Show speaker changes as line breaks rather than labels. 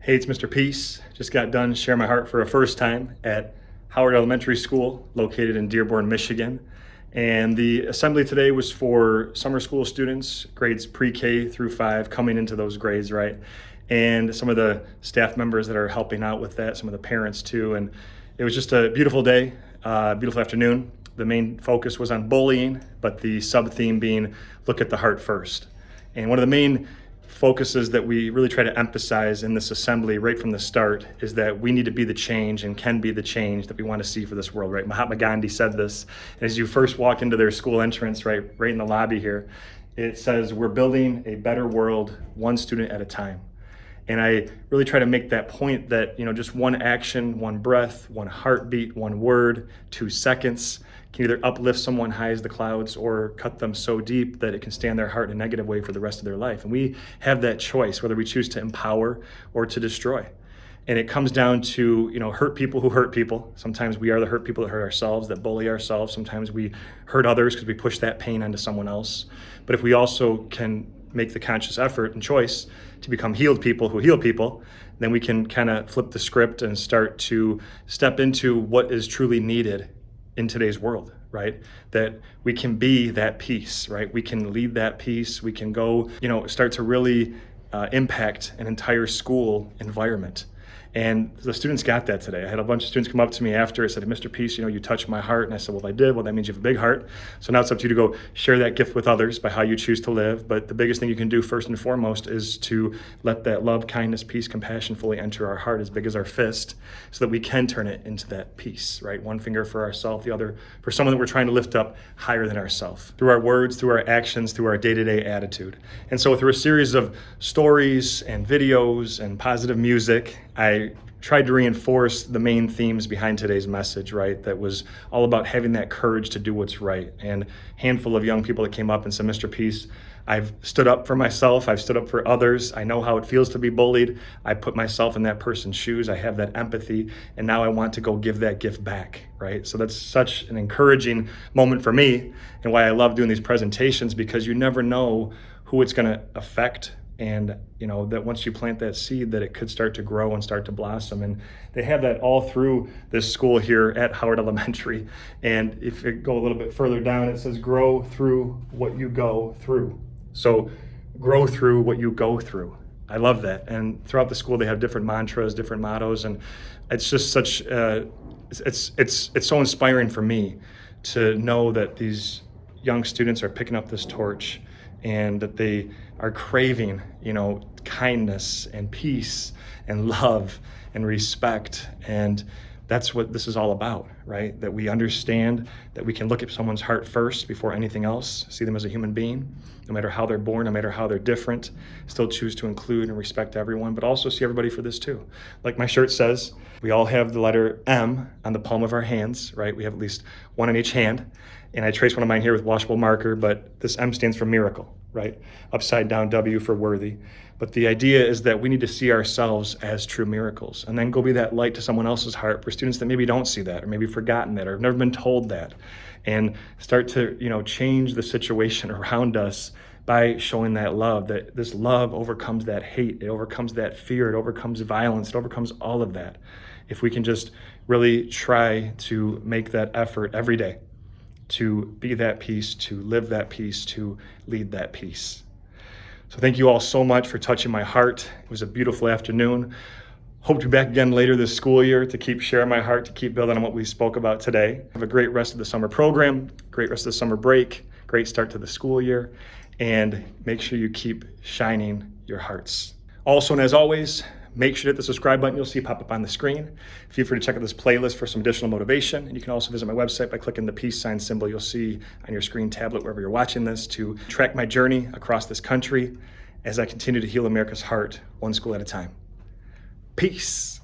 Hey, it's Mr. Peace. Just got done sharing my heart for a first time at Howard Elementary School, located in Dearborn, Michigan. And the assembly today was for summer school students, grades pre-K through 5, coming into those grades, right? And some of the staff members that are helping out with that, some of the parents too. And it was just a beautiful day, beautiful afternoon. The main focus was on bullying, but the sub-theme being look at the heart first. And one of the main focuses that we really try to emphasize in this assembly right from the start is that we need to be the change and can be the change that we want to see for this world, right? Mahatma Gandhi said this. And as you first walk into their school entrance, right in the lobby here, it says, we're building a better world one student at a time. And I really try to make that point that, just one action, one breath, one heartbeat, one word, 2 seconds can either uplift someone high as the clouds or cut them so deep that it can stay in their heart in a negative way for the rest of their life. And we have that choice, whether we choose to empower or to destroy. And it comes down to, hurt people who hurt people. Sometimes we are the hurt people that hurt ourselves, that bully ourselves. Sometimes we hurt others because we push that pain onto someone else. But if we also can make the conscious effort and choice to become healed people who heal people, then we can kind of flip the script and start to step into what is truly needed in today's world, right? That we can be that peace, right? We can lead that peace. We can go, start to really impact an entire school environment. And the students got that today. I had a bunch of students come up to me after and said, Mr. Peace, you touched my heart. And I said, well, I did. Well, that means you have a big heart. So now it's up to you to go share that gift with others by how you choose to live. But the biggest thing you can do first and foremost is to let that love, kindness, peace, compassion fully enter our heart as big as our fist so that we can turn it into that peace, right? One finger for ourselves, the other for someone that we're trying to lift up higher than ourselves through our words, through our actions, through our day-to-day attitude. And so through a series of stories and videos and positive music, I tried to reinforce the main themes behind today's message, right? That was all about having that courage to do what's right. And a handful of young people that came up and said, Mr. Peace, I've stood up for myself. I've stood up for others. I know how it feels to be bullied. I put myself in that person's shoes. I have that empathy. And now I want to go give that gift back, right? So that's such an encouraging moment for me and why I love doing these presentations, because you never know who it's going to affect. And that once you plant that seed, that it could start to grow and start to blossom. And they have that all through this school here at Howard Elementary. And if you go a little bit further down, it says grow through what you go through. So grow through what you go through. I love that. And throughout the school, they have different mantras, different mottos, and it's just such it's so inspiring for me to know that these young students are picking up this torch and that they are craving, kindness and peace and love and respect. And that's what this is all about, right? That we understand that we can look at someone's heart first before anything else, see them as a human being, no matter how they're born, no matter how they're different, still choose to include and respect everyone, but also see everybody for this too. Like my shirt says, we all have the letter M on the palm of our hands, right? We have at least one on each hand. And I trace one of mine here with washable marker, but this M stands for miracle, right? Upside down W for worthy. But the idea is that we need to see ourselves as true miracles and then go be that light to someone else's heart for students that maybe don't see that or maybe forgotten that or have never been told that, and start to, change the situation around us by showing that love, that this love overcomes that hate, it overcomes that fear, it overcomes violence, it overcomes all of that. If we can just really try to make that effort every day to be that peace, to live that peace, to lead that peace. So thank you all so much for touching my heart. It was a beautiful afternoon. Hope to be back again later this school year to keep sharing my heart, to keep building on what we spoke about today. Have a great rest of the summer program, great rest of the summer break, great start to the school year, and make sure you keep shining your hearts. Also, and as always, make sure to hit the subscribe button you'll see pop up on the screen. Feel free to check out this playlist for some additional motivation. And you can also visit my website by clicking the peace sign symbol you'll see on your screen tablet wherever you're watching this to track my journey across this country as I continue to heal America's heart one school at a time. Peace.